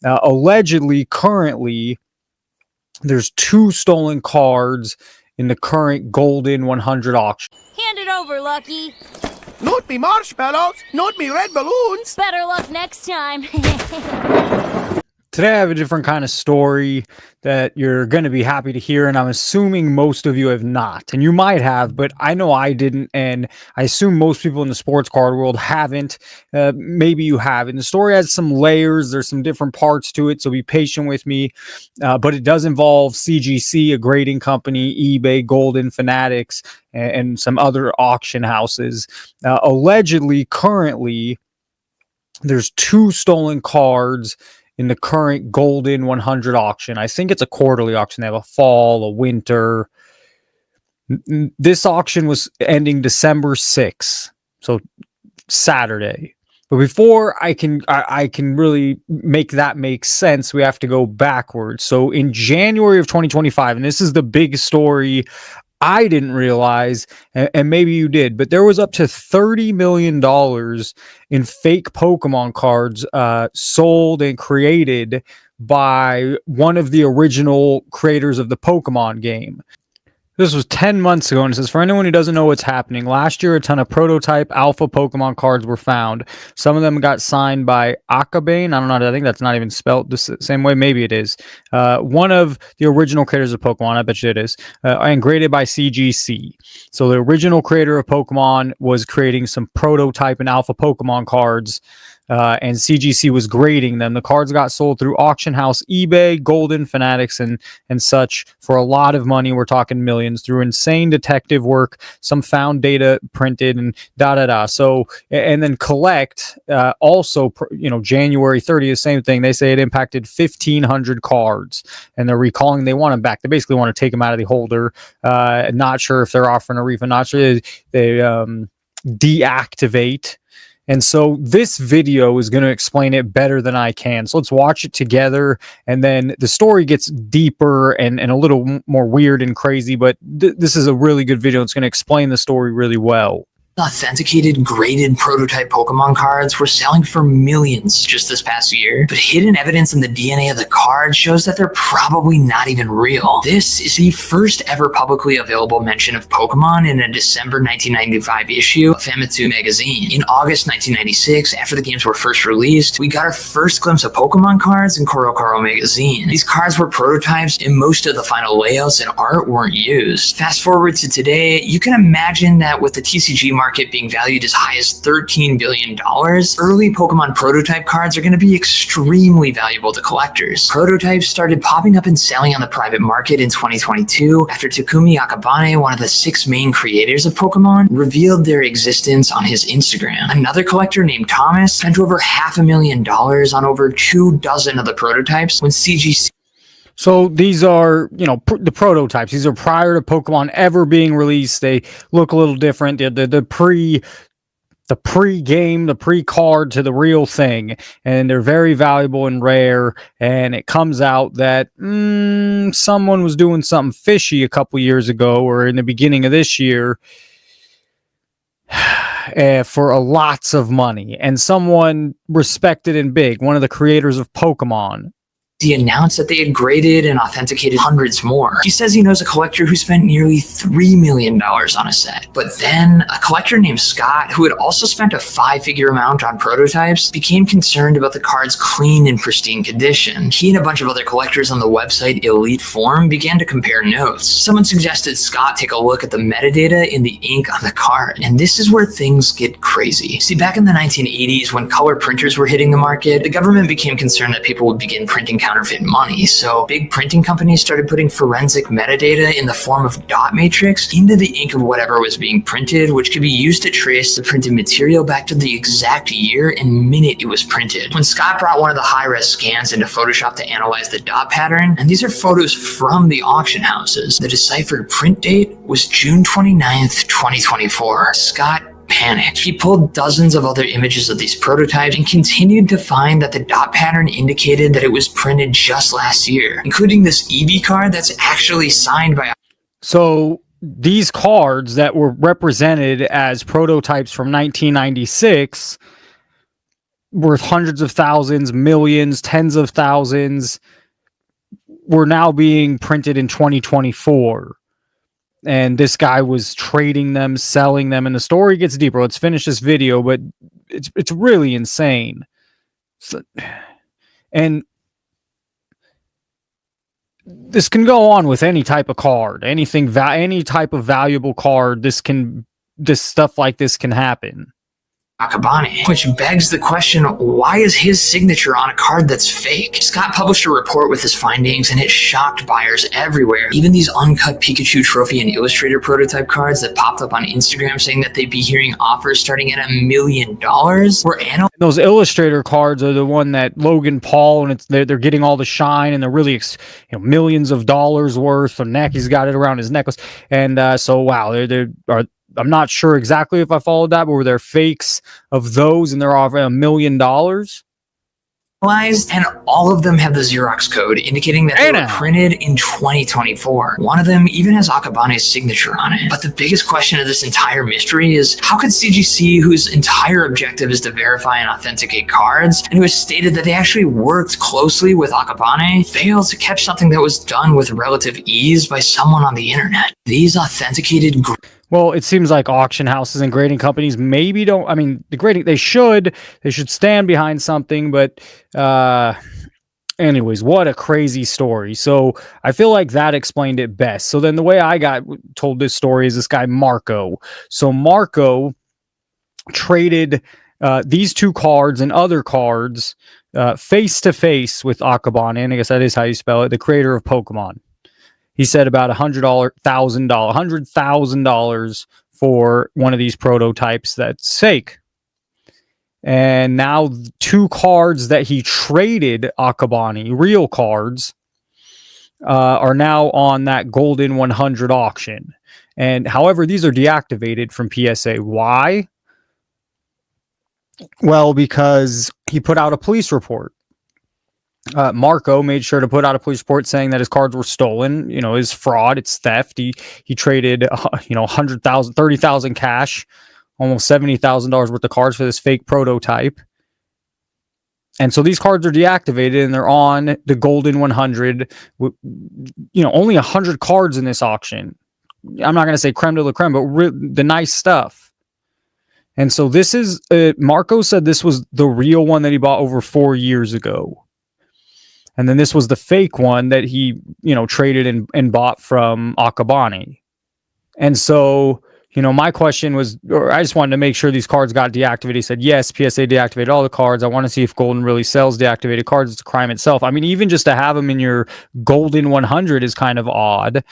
Allegedly, currently, there's 2 stolen cards in the current Goldin 100 auction. Hand it over, Lucky. Not me marshmallows, not me red balloons. Better luck next time. Today I have a different kind of story that you're going to be happy to hear, and I'm assuming most of you have not. And you might have, but I know I didn't, and I assume most people in the sports card world haven't. Maybe you have. And the story has some layers. There's some different parts to it, so be patient with me. But it does involve CGC, a grading company, eBay, Goldin, Fanatics, and some other auction houses. Allegedly, currently, there's 2 stolen cards in the current Goldin 100 auction. I think it's a quarterly auction. They have a fall, a winter. This auction was ending December 6th, so Saturday. But before I can really make that make sense, we have to go backwards. So in January of 2025, and this is the big story I didn't realize, and maybe you did, but there was up to $30 million in fake Pokemon cards sold and created by one of the original creators of the Pokemon game. This was 10 months ago, and it says, for anyone who doesn't know what's happening, last year a ton of prototype alpha Pokemon cards were found. Some of them got signed by Akabane. I don't know. I think that's not even spelled the same way. Maybe it is. One of the original creators of Pokemon. I bet you it is. And graded by CGC. So the original creator of Pokemon was creating some prototype and alpha Pokemon cards. And CGC was grading them. The cards got sold through auction house eBay, Goldin, Fanatics, and such for a lot of money. We're talking millions through insane detective work, some found data printed, and da-da-da. So, and then collect, also, January 30th, same thing. They say it impacted 1,500 cards, and they're recalling they want them back. They basically want to take them out of the holder. Not sure if they're offering a refund. Not sure they deactivate. And so this video is going to explain it better than I can. So let's watch it together. And then the story gets deeper and a little more weird and crazy. But this is a really good video. It's going to explain the story really well. Authenticated, graded prototype Pokemon cards were selling for millions just this past year, but hidden evidence in the DNA of the card shows that they're probably not even real. This is the first ever publicly available mention of Pokemon in a December 1995 issue of Famitsu magazine. In August 1996, after the games were first released, we got our first glimpse of Pokemon cards in Korokoro magazine. These cards were prototypes, and most of the final layouts and art weren't used. Fast forward to today, you can imagine that with the TCG market being valued as high as $13 billion, early Pokemon prototype cards are going to be extremely valuable to collectors. Prototypes started popping up and selling on the private market in 2022 after Takumi Akabane, one of the 6 main creators of Pokemon, revealed their existence on his Instagram. Another collector named Thomas spent over $500,000 on over 24 of the prototypes when CGC. So these are, the prototypes. These are prior to Pokemon ever being released. They look a little different. The pre-game, the pre-card to the real thing. And they're very valuable and rare. And it comes out that someone was doing something fishy a couple years ago or in the beginning of this year for lots of money. And someone respected and big, one of the creators of Pokemon, He announced that they had graded and authenticated hundreds more. He says he knows a collector who spent nearly $3 million on a set. But then a collector named Scott, who had also spent a 5-figure amount on prototypes, became concerned about the cards' clean and pristine condition. He and a bunch of other collectors on the website Elite Forum began to compare notes. Someone suggested Scott take a look at the metadata in the ink on the card. And this is where things get crazy. See, back in the 1980s, when color printers were hitting the market, the government became concerned that people would begin printing counterfeit money. So big printing companies started putting forensic metadata in the form of dot matrix into the ink of whatever was being printed, which could be used to trace the printed material back to the exact year and minute it was printed. When Scott brought one of the high-res scans into Photoshop to analyze the dot pattern, and these are photos from the auction houses, the deciphered print date was June 29th, 2024. Scott panicked. He pulled dozens of other images of these prototypes and continued to find that the dot pattern indicated that it was printed just last year, including this EV card that's actually signed by... So these cards that were represented as prototypes from 1996 worth hundreds of thousands, millions, tens of thousands were now being printed in 2024. And this guy was trading them, selling them, and the story gets deeper. Let's finish this video, but it's really insane. So, and this can go on with any type of card, anything, any type of valuable card. This stuff like this can happen. Akabane, which begs the question, why is his signature on a card that's fake? Scott published a report with his findings, and it shocked buyers everywhere. Even these uncut Pikachu trophy and Illustrator prototype cards that popped up on Instagram saying that they'd be hearing offers starting at $1 million were analyzed. Those Illustrator cards are the one that Logan Paul, and they're getting all the shine, and they're really millions of dollars worth. And he's got it around his necklace, and so wow, I'm not sure exactly if I followed that, but were there fakes of those and they're offering $1 million? And all of them have the Xerox code indicating that they were printed in 2024. One of them even has Akabane's signature on it. But the biggest question of this entire mystery is, how could CGC, whose entire objective is to verify and authenticate cards, and who has stated that they actually worked closely with Akabane, fail to catch something that was done with relative ease by someone on the internet? These authenticated... Well, it seems like auction houses and grading companies maybe don't. I mean, the grading, they should stand behind something. But anyways, what a crazy story. So I feel like that explained it best. So then the way I got told this story is this guy Marco. So Marco traded these two cards and other cards face to face with Akabane, and I guess that is how you spell it, the creator of Pokemon. He said about $100,000 for one of these prototypes that's fake. And now two cards that he traded Akabane, real cards, are now on that Goldin 100 auction. And however, these are deactivated from PSA. Why? Well, because he put out a police report. Marco made sure to put out a police report saying that his cards were stolen. Is fraud. It's theft. He traded, 100,000, 30,000 cash, almost $70,000 worth of cards for this fake prototype. And so these cards are deactivated and they're on the Goldin 100. Only 100 cards in this auction. I'm not going to say creme de la creme, but the nice stuff. And so this is, Marco said this was the real one that he bought over 4 years ago. And then this was the fake one that he, traded and bought from Akabane. And so, my question was, or I just wanted to make sure these cards got deactivated. He said, yes, PSA deactivated all the cards. I want to see if Goldin really sells deactivated cards. It's a crime itself. I mean, even just to have them in your Goldin 100 is kind of odd.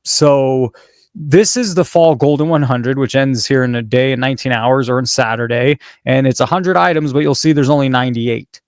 So this is the fall Goldin 100, which ends here in a day and 19 hours or on Saturday. And it's 100 items, but you'll see there's only 98.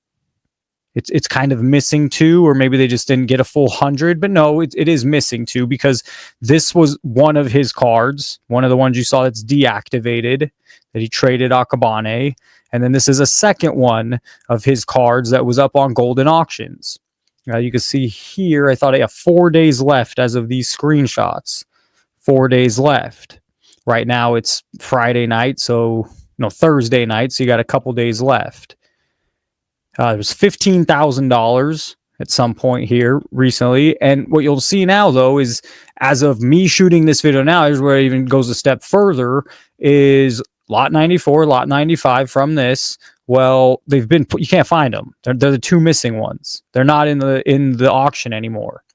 It's kind of missing 2, or maybe they just didn't get a full 100, but no, it is missing 2 because this was one of his cards, one of the ones you saw that's deactivated that he traded Akabane, and then this is a second one of his cards that was up on Goldin auctions. You can see here, I thought I have 4 days left as of these screenshots. 4 days left. Right now it's Friday night, Thursday night, so you got a couple days left. It was $15,000 at some point here recently. And what you'll see now, though, is as of me shooting this video now, here's where it even goes a step further, is lot 94, lot 95 from this. Well, you can't find them. They're the 2 missing ones. They're not in the auction anymore.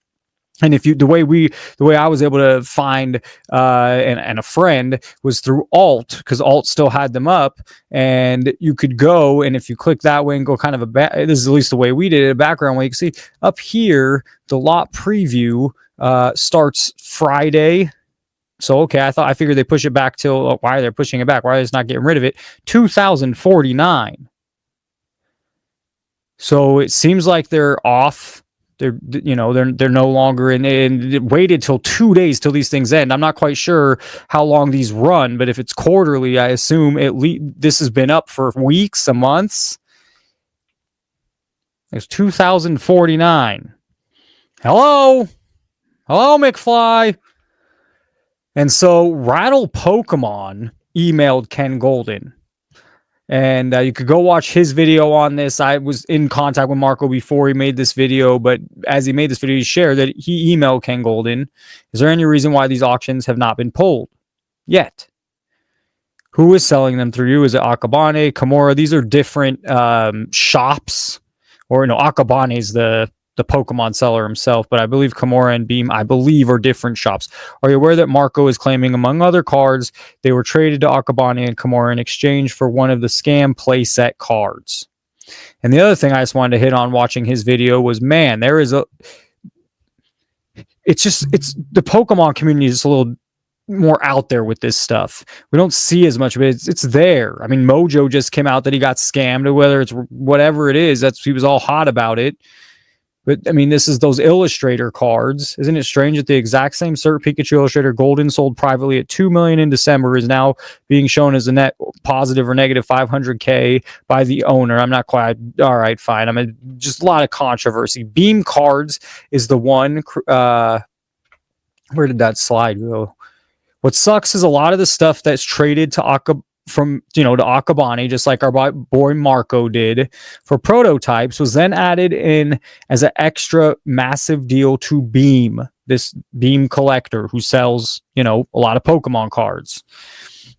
And the way I was able to find and a friend was through Alt, because Alt still had them up, and you could go, and if you click that way and go kind of this is at least the way we did it, a background way, you can see up here the lot preview starts Friday. So okay, I figured they push it back till why they're pushing it back? Why are they just not getting rid of it? 2049. So it seems like they're off. They're no longer in, and it waited till 2 days till these things end. I'm not quite sure how long these run, but if it's quarterly, I assume this has been up for weeks, months. It's 2049. Hello, McFly. And so Rattle Pokemon emailed Ken Goldin. And you could go watch his video on this. I was in contact with Marco before he made this video, but as he made this video, he shared that he emailed Ken Goldin. Is there any reason why these auctions have not been pulled yet? Who is selling them through you? Is it Akabane, Kimura? These are different shops. Or, Akabane is the Pokemon seller himself, but I believe Kimura and Beam, are different shops. Are you aware that Marco is claiming, among other cards, they were traded to Akabane and Kimura in exchange for one of the scam playset cards? And the other thing I just wanted to hit on watching his video was, man, it's the Pokemon community is just a little more out there with this stuff. We don't see as much of it. It's there. I mean, Mojo just came out that he got scammed, or whether it's whatever it is, he was all hot about it. But I mean, this is those Illustrator cards. Isn't it strange that the exact same Cert Pikachu Illustrator Goldin sold privately at $2 million in December is now being shown as a net positive or negative $500K by the owner? I'm not quite all right. Fine. Just a lot of controversy. Beam Cards is the one. Where did that slide go? What sucks is a lot of the stuff that's traded to Akabane, just like our boy Marco did for prototypes, was then added in as an extra massive deal to Beam, this Beam collector who sells, a lot of Pokemon cards.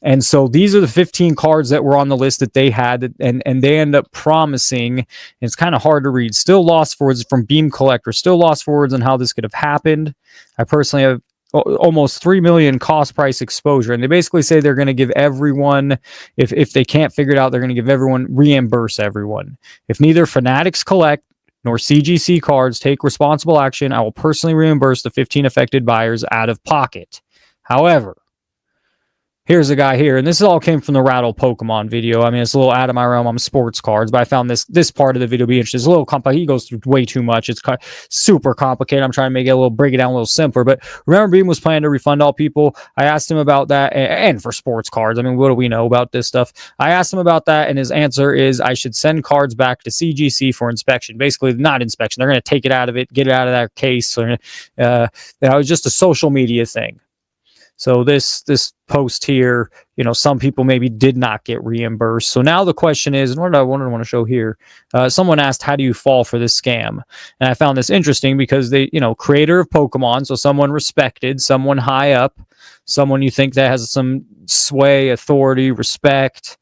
And so these are the 15 cards that were on the list that they had, and they end up promising, and it's kind of hard to read, still lost forwards from Beam Collector, still lost forwards on how this could have happened. I personally have almost 3 million cost price exposure, and they basically say they're going to give everyone, if they can't figure it out, they're going to give everyone, reimburse everyone. If neither Fanatics Collect nor CGC cards take responsible action, I will personally reimburse the 15 affected buyers out of pocket. However, here's a guy here, and this all came from the Rattle Pokemon video. I mean, it's a little out of my realm. I'm sports cards, but I found this part of the video be interesting. It's a little complicated. He goes through way too much. It's super complicated. I'm trying to break it down a little simpler. But remember, Beam was planning to refund all people. I asked him about that, and for sports cards. I mean, what do we know about this stuff? I asked him about that, and his answer is I should send cards back to CGC for inspection. Basically, not inspection. They're going to take it out of it, get it out of that case. Or, it was just a social media thing. So this post here, some people maybe did not get reimbursed. So now the question is, and what I want to show here, someone asked, how do you fall for this scam? And I found this interesting because they, creator of Pokemon, so someone respected, someone high up, someone you think that has some sway, authority, respect,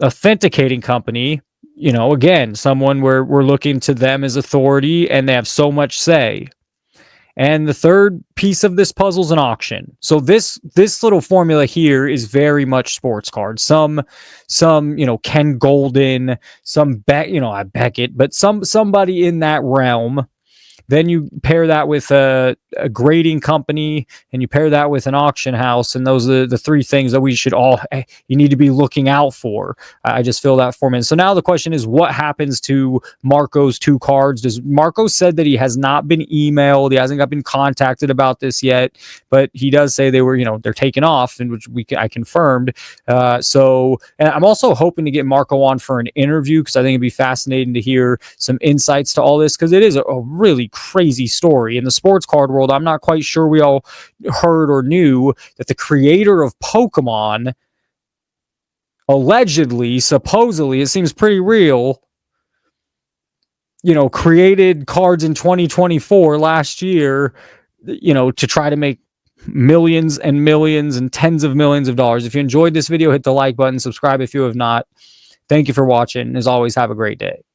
authenticating company, again, someone where we're looking to them as authority and they have so much say. And the third piece of this puzzle is an auction. So this little formula here is very much sports cards. Some Ken Goldin, some Beckett, but somebody in that realm. Then you pair that with a grading company, and you pair that with an auction house, and those are the three things that we should you need to be looking out for. I just feel that for me. So now the question is, what happens to Marco's 2 cards? Does Marco said that he has not been emailed, he hasn't been contacted about this yet, but he does say they were, they're taken off, and which I confirmed. So, and I'm also hoping to get Marco on for an interview because I think it'd be fascinating to hear some insights to all this, because it is a really crazy story in the sports card world. I'm not quite sure we all heard or knew that the creator of Pokemon allegedly, supposedly, it seems pretty real, created cards in 2024 last year, to try to make millions and millions and tens of millions of dollars. If you enjoyed this video, hit the like button, subscribe if you have not. Thank you for watching. As always, have a great day.